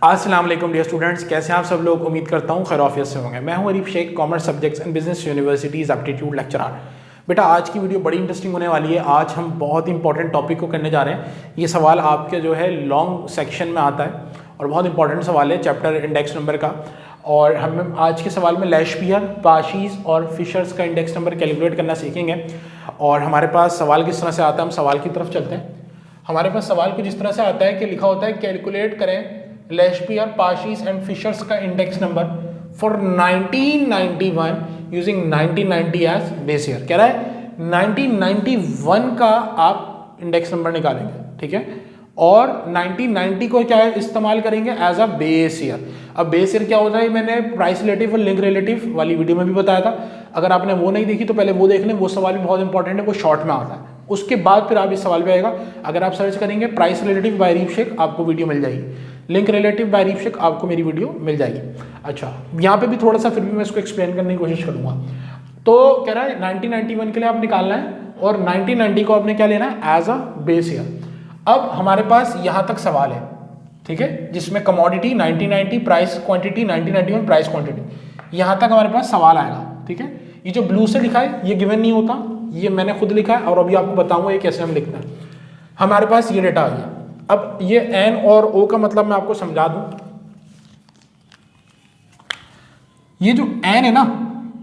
अस्सलाम वालेकुम dear students, कैसे हैं आप सब लोग। उम्मीद करता हूँ खैरियत से होंगे। मैं हूँ Arif Shaikh, commerce subjects and business universities aptitude lecturer. बेटा आज की वीडियो बड़ी इंटरेस्टिंग होने वाली है। आज हम बहुत इंपॉर्टेंट टॉपिक को करने जा रहे हैं। ये सवाल आपके जो है लॉन्ग सेक्शन में आता है और बहुत इंपॉर्टेंट सवाल है चैप्टर इंडेक्स नंबर का। और हम आज के सवाल में लैशपियर, पाशीज और फिशर्स का इंडेक्स नंबर कैलकुलेट करना सीखेंगे। और हमारे पास सवाल किस तरह से आता है, हम सवाल की तरफ चलते हैं। हमारे पास सवाल कुछ इस तरह से आता है कि लिखा होता है कैलकुलेट करें लैशपियर, पाशीज एंड फिशर्स का index number for 1991 using 1990 as base year. कह रहा है 1991 का आप इंडेक्स नंबर निकालेंगे, ठीक है, और 1990 को क्या इस्तेमाल करेंगे एज अ बेस ईयर। अब बेस ईयर क्या होता है, मैंने प्राइस रिलेटिव और लिंक रिलेटिव वाली वीडियो में भी बताया था। अगर आपने वो नहीं देखी तो पहले वो देख लें, वो सवाल भी बहुत इंपॉर्टेंट है, वो शॉर्ट में आता है। उसके बाद फिर आप इस सवाल पे आएगा। अगर आप सर्च करेंगे price relative by Arif Shaikh, आपको वीडियो मिल जाएगी। Link relative by Arif Shaikh, आपको मेरी वीडियो मिल जाएगी। अच्छा, यहाँ पे भी थोड़ा सा फिर भी मैं इसको एक्सप्लेन करने की कोशिश करूँगा। तो कह रहा है 1991 के लिए आप निकालना है और 1990 को आपने क्या लेना है एज अ बेस ईयर। अब हमारे पास यहाँ तक सवाल है, ठीक है, जिसमें commodity 1990, price quantity 1991, price quantity, यहाँ तक हमारे पास सवाल आएगा, ठीक है। ये जो ब्लू से लिखा है ये गिवन नहीं होता, ये मैंने खुद लिखा है और अभी आपको बताऊंगा ये कैसे हम लिखना है। हमारे पास ये डेटा आ गया। अब ये एन और ओ का मतलब मैं आपको समझा दूं। ये जो एन है ना,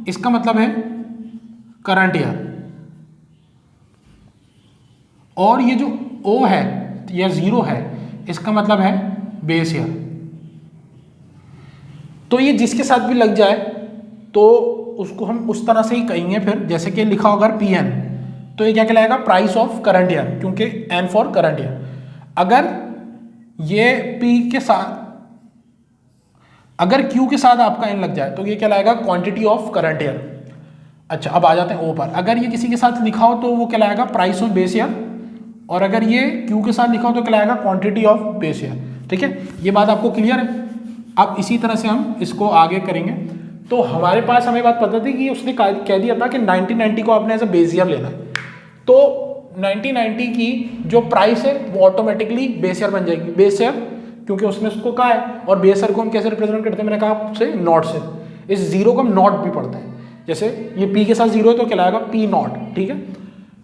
इसका मतलब है करंट ईयर, और ये जो ओ है या जीरो है, इसका मतलब है बेस ईयर। तो ये जिसके साथ भी लग जाए तो उसको हम उस तरह से ही कहेंगे फिर, जैसे कि लिखा होगा पी एन, तो ये क्या कहलाएगा प्राइस ऑफ करंट ईयर, क्योंकि एन फॉर करंट ईयर। अगर ये पी के साथ, अगर क्यू के साथ आपका एन लग जाए तो ये कहलाएगा क्वांटिटी ऑफ करंट ईयर। अच्छा, अब आ जाते हैं ओ पर। अगर ये किसी के साथ लिखा हो तो वो कहलाएगा प्राइस ऑफ बेस ईयर, और अगर ये क्यू के साथ लिखा हो तो कहलाएगा क्वांटिटी ऑफ बेस ईयर, ठीक है। ये बात आपको क्लियर है। अब इसी तरह से हम इसको आगे करेंगे। तो हमारे पास हमें बात पता थी कि उसने कह दिया था कि 1990 को आपने एज अ बेस ईयर लेना है, तो 1990 की जो प्राइस है वो ऑटोमेटिकली बेस ईयर बन जाएगी। बेस ईयर क्योंकि उसने उसको कहा है, और बेस ईयर को हम कैसे रिप्रेजेंट करते हैं, मैंने कहा आपसे नॉट से। इस जीरो को हम नॉट भी पढ़ते हैं, जैसे ये पी के साथ जीरो है तो कहलाएगा पी नॉट, ठीक है।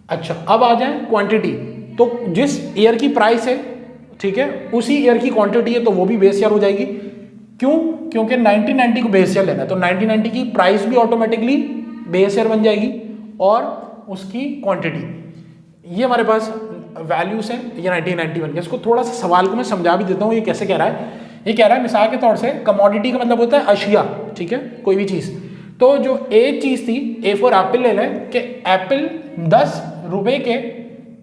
अच्छा, अब आ जाए क्वांटिटी। तो जिस ईयर की प्राइस है, ठीक है, उसी ईयर की क्वांटिटी है तो वो भी बेस ईयर हो जाएगी। क्यों? क्योंकि 1990 को बेस ईयर लेना है, तो 1990 की प्राइस भी ऑटोमेटिकली बेस ईयर बन जाएगी और उसकी क्वांटिटी। ये हमारे पास वैल्यूज हैं ये 1991 के। इसको थोड़ा सा सवाल को मैं समझा भी देता हूँ ये कैसे कह रहा है। ये कह रहा है मिसाल के तौर से कमोडिटी का मतलब होता है अशिया, ठीक है, कोई भी चीज़। तो जो ए चीज़ थी, ए फॉर एप्पल ले लें कि एप्पल 10 रुपये के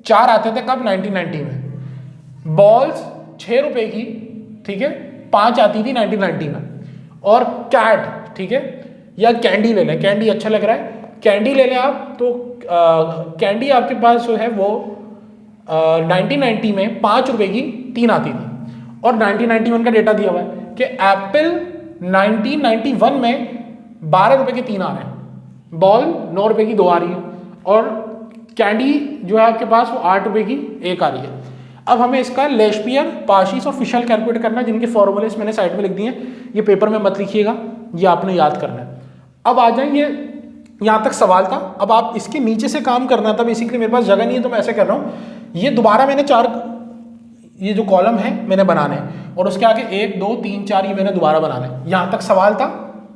4 आते थे कब, 1990 में। बॉल्स 6 रुपये की, ठीक है, 5 आती थी 1990 में। और कैट, ठीक है, या कैंडी ले लें, कैंडी अच्छा लग रहा है, कैंडी ले लें आप, तो कैंडी आपके पास जो है वो 1990 में 5 रुपये की 3 आती थी। और 1991 का डेटा दिया हुआ है कि एप्पल 1991 में 12 रुपये के 3 आ रहे हैं, बॉल 9 रुपये की 2 आ रही है, और कैंडी जो है आपके पास वो 8 रुपये की 1 आ रही है। अब हमें इसका लैशपियर, पाशीज और फिशर कैलकुलेट करना है, जिनके फॉर्मूले मैंने साइड में लिख दिए हैं। ये पेपर में मत लिखिएगा, ये आपने याद करना है। अब आ जाएंगे, यहाँ तक सवाल था। अब आप इसके नीचे से काम करना था। बेसिकली मेरे पास जगह नहीं है तो मैं ऐसे कर रहा हूँ, ये दोबारा मैंने 4 ये जो कॉलम है मैंने बनाने हैं, और उसके आगे 1 2 3 4 ये मैंने दोबारा बनाने हैं। यहाँ तक सवाल था,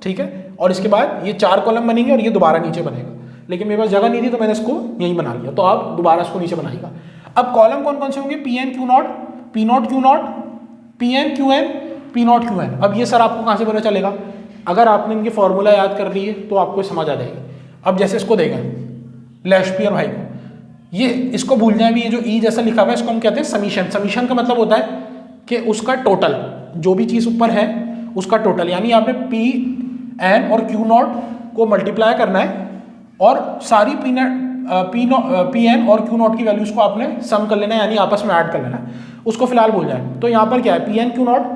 ठीक है, और इसके बाद ये 4 कॉलम बनेंगे और ये दोबारा नीचे बनेगा। लेकिन मेरे पास जगह नहीं थी तो मैंने इसको यहीं बना लिया, तो आप दोबारा इसको नीचे बनाइएगा। अब कॉलम कौन कौन से होंगे, P N Q naught, P naught Q naught, P N Q N, P naught Q N. अब ये सर आपको कहाँ से पता चलेगा, अगर आपने इनके फॉर्मूला याद कर लिए तो आपको समझ आ जाएगी। अब जैसे इसको देखें लैशपियर भाई को, ये इसको भूल जाए भी, ये जो ई जैसा लिखा हुआ है इसको हम कहते हैं समीशन। समीशन का मतलब होता है कि उसका टोटल, जो भी चीज़ ऊपर है उसका टोटल, यानी आपने पी एन और क्यू नॉट को मल्टीप्लाई करना है और सारी पी एन और क्यू नॉट की वैल्यूज को आपने सम कर लेना है, यानी आपस में ऐड कर लेना है। उसको फिलहाल भूल जाए। तो यहाँ पर क्या है, पी एन क्यू नॉट,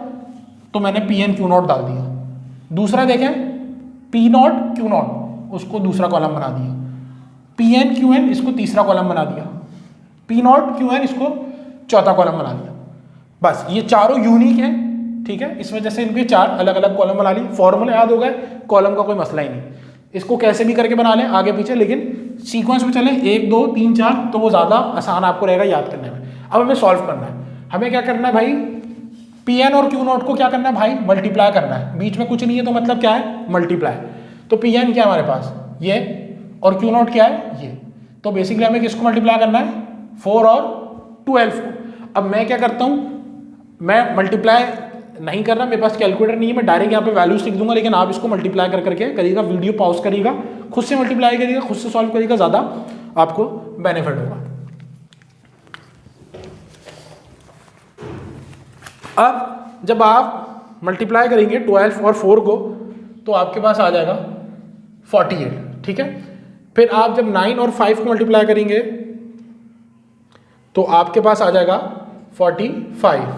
तो मैंने पी एन क्यू नॉट डाल दिया। दूसरा देखें पी नॉट क्यू नॉट, उसको दूसरा कॉलम बना दिया। पी एन क्यू एन, इसको तीसरा कॉलम बना दिया। पी नॉट क्यू एन, इसको चौथा कॉलम बना दिया। बस ये चारों यूनिक हैं, ठीक है, इस वजह से इनके 4 अलग अलग कॉलम बना लिए। फॉर्मूला याद हो गए, कॉलम का कोई मसला ही नहीं, इसको कैसे भी करके बना लें आगे पीछे, लेकिन सीक्वेंस में चलें 1 2 3 4 तो वो ज़्यादा आसान आपको रहेगा याद करने में। अब हमें सॉल्व करना है, हमें क्या करना है भाई, पी एन और क्यू नॉट को क्या करना है भाई, मल्टीप्लाई करना है। बीच में कुछ नहीं है तो मतलब क्या है, मल्टीप्लाई। तो पी एन क्या है हमारे पास, ये, और क्यू नॉट क्या है, ये। तो बेसिकली हमें किसको मल्टीप्लाई करना है, 4 और 12 को। अब मैं क्या करता हूँ, मैं मल्टीप्लाई नहीं कर रहा, मेरे पास कैलकुलेटर नहीं है, मैं डायरेक्ट यहाँ पे वैल्यूज लिख दूंगा, लेकिन आप इसको मल्टीप्लाई कर करके करिएगा, वीडियो पॉज करिएगा, खुद से मल्टीप्लाई करिएगा, खुद से सॉल्व करिएगा, ज़्यादा आपको बेनिफिट होगा। अब जब आप मल्टीप्लाई करेंगे 12 और 4 को तो आपके पास आ जाएगा 48, ठीक है। फिर आप जब 9 और 5 को मल्टीप्लाई करेंगे तो आपके पास आ जाएगा 45।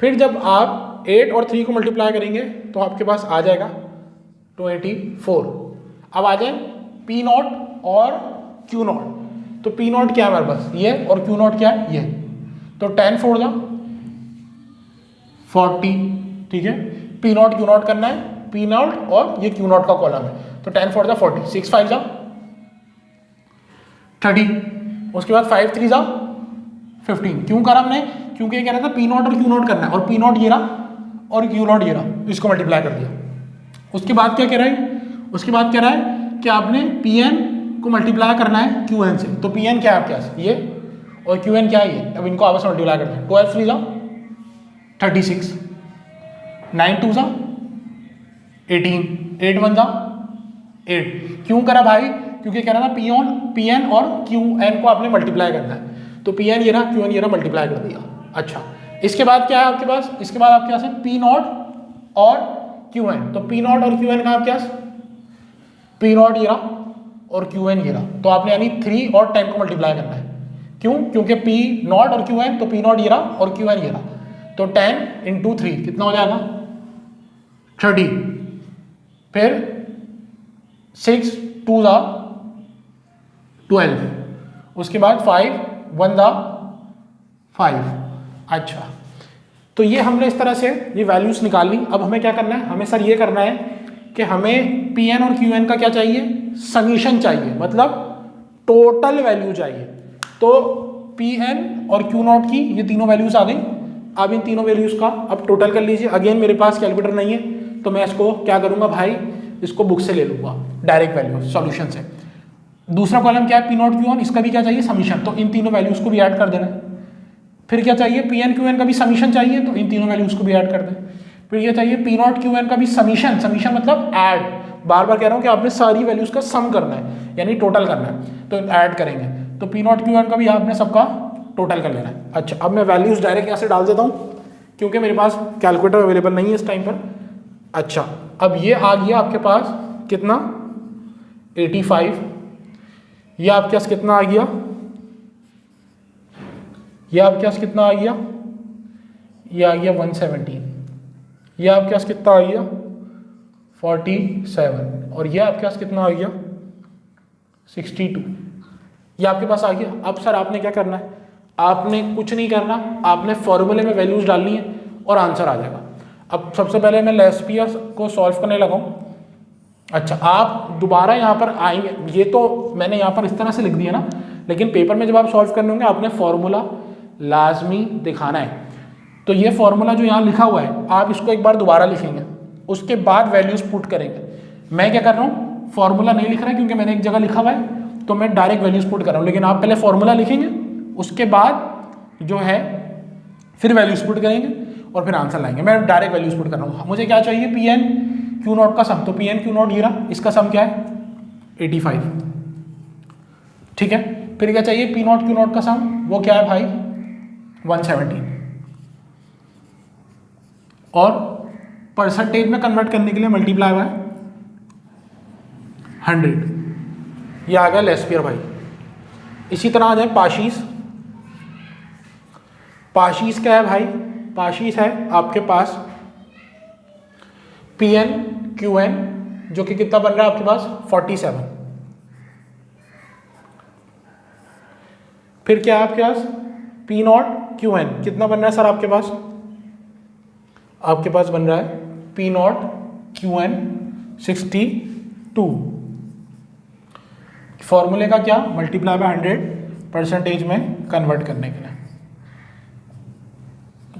फिर जब आप 8 और 3 को मल्टीप्लाई करेंगे तो आपके पास आ जाएगा 24। अब आ जाए पी नॉट और क्यू नॉट। तो पी नॉट क्या है हमारे पास, ये, और क्यू नॉट क्या है, ये। तो 10 4 जा 40, ठीक है। पी नॉट क्यू नॉट करना है, पी नॉट और ये क्यू नॉट का कॉलम है, तो 10 4 जा 40, 6 5 जा 30, उसके बाद 5 3 जा 15। क्यों करा हमने, क्योंकि ये कह रहा था पी नॉट और क्यू नॉट करना है, और पी नॉट ये रहा और क्यू नॉट ये रहा, इसको मल्टीप्लाई कर दिया। उसके बाद क्या कह रहा है, उसके बाद कह रहा है कि आपने पी एन को मल्टीप्लाई करना है क्यू एन से। तो पी एन क्या है आपके पास, ये, और क्यू एन क्या है, ये। अब इनको आपस में मल्टीप्लाई करते हैं, 12 3 जा 36, 9 2 जा 18, 8 1 जा 8। क्यों करा भाई, क्योंकि कह रहा था पी एन और क्यू एन को आपने मल्टीप्लाई करना है, तो पी एन ये रहा, क्यू एन ये रहा, मल्टीप्लाई कर दिया। अच्छा, इसके बाद क्या है आपके पास, इसके बाद आपके पास है पी नॉट और क्यू एन। तो पी नॉट और क्यू एन का आपके पास, पी नॉट ये रहा और क्यू एन ये रहा, तो आपने यानी 3 और 10 को मल्टीप्लाई करना है। क्यों, क्योंकि पी नॉट और क्यू एन, तो पी नॉट ये रहा और क्यू एन ये रहा, तो 10 × 3 कितना हो जाएगा, 30। फिर 6 2 जा 12, उसके बाद 5 1 जा 5। अच्छा, तो ये हमने इस तरह से ये वैल्यूज निकाल ली। अब हमें क्या करना है, हमें सर ये करना है कि हमें पी एन और क्यू एन का क्या चाहिए, समीशन चाहिए, मतलब टोटल वैल्यू चाहिए। तो पी एन और क्यू नॉट की ये तीनों वैल्यूज आ गई। अब इन तीनों वैल्यूज का अब टोटल कर लीजिए। अगेन मेरे पास कैलकुलेटर नहीं है तो मैं इसको क्या करूंगा भाई, इसको बुक से ले लूंगा डायरेक्ट वैल्यू सॉल्यूशन से। दूसरा कॉलम क्या है, पी नॉट क्यू वन, इसका भी क्या चाहिए, समीशन, तो इन तीनों वैल्यूज को भी ऐड कर देना। फिर क्या चाहिए, पी एन क्यू एन का भी समीशन चाहिए, तो इन तीनों वैल्यूज को भी ऐड कर दें। फिर ये चाहिए पी नॉट क्यू एन का भी समीशन, समीशन मतलब ऐड, बार बार कह रहा हूँ कि आपने सारी वैल्यूज का सम करना है यानी टोटल करना है, तो ऐड करेंगे। तो पी नॉट क्यू एन का भी आपने सबका टोटल कर लेना है। अच्छा, अब मैं वैल्यूज डायरेक्ट यहाँ से डाल देता हूँ क्योंकि मेरे पास कैलकुलेटर अवेलेबल नहीं है इस टाइम पर। अच्छा, अब ये आ गया आपके पास कितना 85, ये आपके पास कितना आ गया, ये आपके पास कितना आ गया, ये आ गया 117, ये आपके पास कितना आ गया 47, और ये आपके पास कितना आ गया 62, ये आपके पास आ गया। अब सर आपने क्या करना है, आपने कुछ नहीं करना, आपने फॉर्मूले में वैल्यूज डालनी है और आंसर आ जाएगा। अब सबसे पहले मैं लेस्पियर को सॉल्व करने लगा हूँ। अच्छा, आप दोबारा यहाँ पर आएंगे, ये तो मैंने यहाँ पर इस तरह से लिख दिया ना, लेकिन पेपर में जब आप सॉल्व करने होंगे आपने फॉर्मूला लाजमी दिखाना है। तो ये फॉर्मूला जो यहाँ लिखा हुआ है आप इसको एक बार दोबारा लिखेंगे, उसके बाद वैल्यूज पुट करेंगे। मैं क्या कर रहा हूँ, फॉर्मूला नहीं लिख रहा है क्योंकि मैंने एक जगह लिखा हुआ है, तो मैं डायरेक्ट वैल्यूज पुट कर रहा हूँ, लेकिन आप पहले फॉर्मूला लिखेंगे, उसके बाद जो है फिर वैल्यूज पुट करेंगे और फिर आंसर लाएंगे। मैं डायरेक्ट वैल्यूज पुट कर रहा हूँ। मुझे क्या चाहिए, पी एन क्यू नॉट का सम, तो पी एन क्यू नॉट ये रहा, इसका सम क्या है 85, ठीक है। फिर क्या चाहिए, पी नॉट क्यू नॉट का सम, वो क्या है भाई 117, और परसेंटेज में कन्वर्ट करने के लिए मल्टीप्लाई हुआ है 100, ये आ गया लेस्पियर भाई। इसी तरह आ जाए पाशीज। पाशीज क्या है भाई, पाशीज है आपके पास पी एन क्यू एन, जो कि कितना बन रहा है आपके पास 47। फिर क्या है आपके पास पी नॉट क्यू एन, कितना बन रहा है सर आपके पास आपके पास बन रहा है P नॉट QN 62। फॉर्मूले का क्या, मल्टीप्लाई बाय 100 परसेंटेज में कन्वर्ट करने के लिए।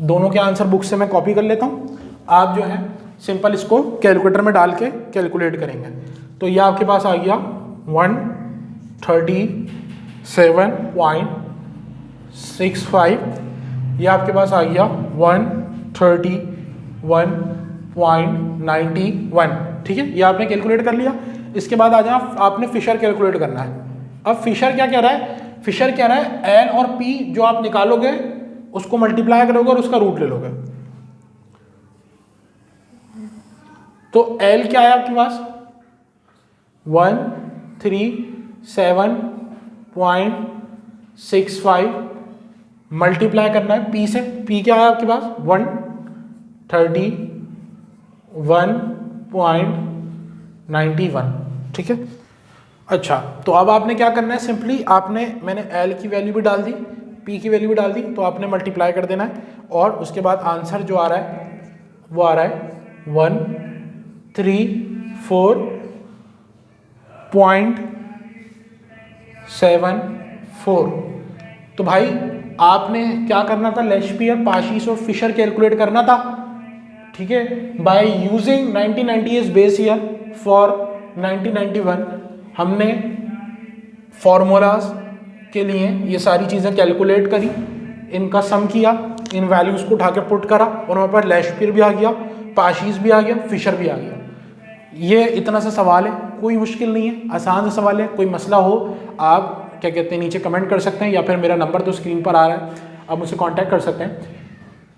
दोनों के आंसर बुक से मैं कॉपी कर लेता हूँ, आप जो है सिंपल इसको कैलकुलेटर में डाल के कैलकुलेट करेंगे। तो ये आपके पास आ गया 137.65, ये आपके पास आ गया 131.91। ठीक है, ये आपने कैलकुलेट कर लिया। इसके बाद आ जाना, आपने फिशर कैलकुलेट करना है। अब फिशर क्या कह रहा है, फिशर कह रहा है एल और पी जो आप निकालोगे उसको मल्टीप्लाई करोगे और उसका रूट ले लोगे। तो एल क्या है आपके पास 137.65 मल्टीप्लाई करना है पी से। पी क्या है आपके पास 131.91। ठीक है, अच्छा तो अब आपने क्या करना है, सिंपली आपने, मैंने एल की वैल्यू भी डाल दी, पी की वैल्यू भी डाल दी, तो आपने मल्टीप्लाई कर देना है और उसके बाद आंसर जो आ रहा है वो आ रहा है 134.74। तो भाई आपने क्या करना था, लेशपियर, पाशीस और फिशर कैलकुलेट करना था। ठीक है, by using 1998 base year for 1991 हमने फॉर्मूलाज के लिए ये सारी चीज़ें कैलकुलेट करी, इनका सम किया, इन वैल्यूज़ को उठा के पुट करा और हमारे पास लेशपियर भी आ गया, पाशीस भी आ गया, फिशर भी आ गया। ये इतना सा सवाल है, कोई मुश्किल नहीं है, आसान सा सवाल है। कोई मसला हो आप क्या कहते हैं नीचे कमेंट कर सकते हैं, या फिर मेरा नंबर तो स्क्रीन पर आ रहा है, आप मुझसे कांटेक्ट कर सकते हैं।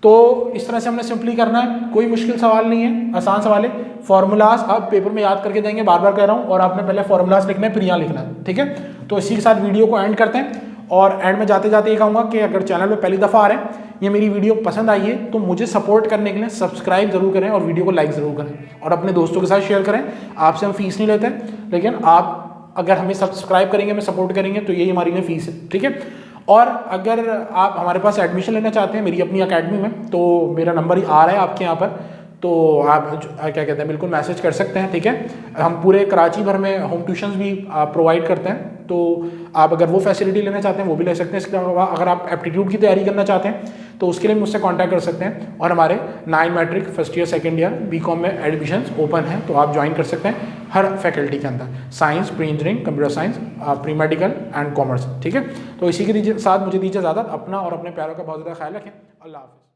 तो इस तरह से हमने सिंपली करना है, कोई मुश्किल सवाल नहीं है, आसान सवाल है। फॉर्मूलाज आप पेपर में याद करके देंगे, बार बार कह रहा हूँ, और आपने पहले फॉर्मूलाज लिखना है फिर यहाँ लिखना है। ठीक है, तो इसी के साथ वीडियो को एंड करते हैं। और एंड में जाते जाते ये कहूँगा कि अगर चैनल पर पहली दफ़ा आ रहे हैं, ये मेरी वीडियो पसंद आई है तो मुझे सपोर्ट करने के लिए सब्सक्राइब जरूर करें और वीडियो को लाइक ज़रूर करें और अपने दोस्तों के साथ शेयर करें। आपसे हम फीस नहीं लेते, लेकिन आप अगर हमें सब्सक्राइब करेंगे, हमें सपोर्ट करेंगे, तो यही हमारी फीस है। ठीक है, और अगर आप हमारे पास एडमिशन लेना चाहते हैं मेरी अपनी अकेडमी में, तो मेरा नंबर ही आ रहा है आपके यहाँ पर, तो आप क्या कहते हैं बिल्कुल मैसेज कर सकते हैं। ठीक है, हम पूरे कराची भर में होम ट्यूशन्स भी प्रोवाइड करते हैं, तो आप अगर वो फैसिलिटी लेना चाहते हैं वो भी ले सकते हैं। इसके अलावा अगर आप एप्टीट्यूड की तैयारी करना चाहते हैं तो उसके लिए मुझसे कांटेक्ट कर सकते हैं। और हमारे 9 matric first year second year BCom में एडमिशन्स ओपन हैं, तो आप ज्वाइन कर सकते हैं हर फैकल्टी के अंदर, science, pre engineering, computer science, pre medical and commerce. ठीक है, तो इसी के साथ मुझे दीजिए ज़्यादा, अपना और अपने प्यारों का बहुत ज़्यादा ख्याल रखें। अल्लाह हाफ़िज़।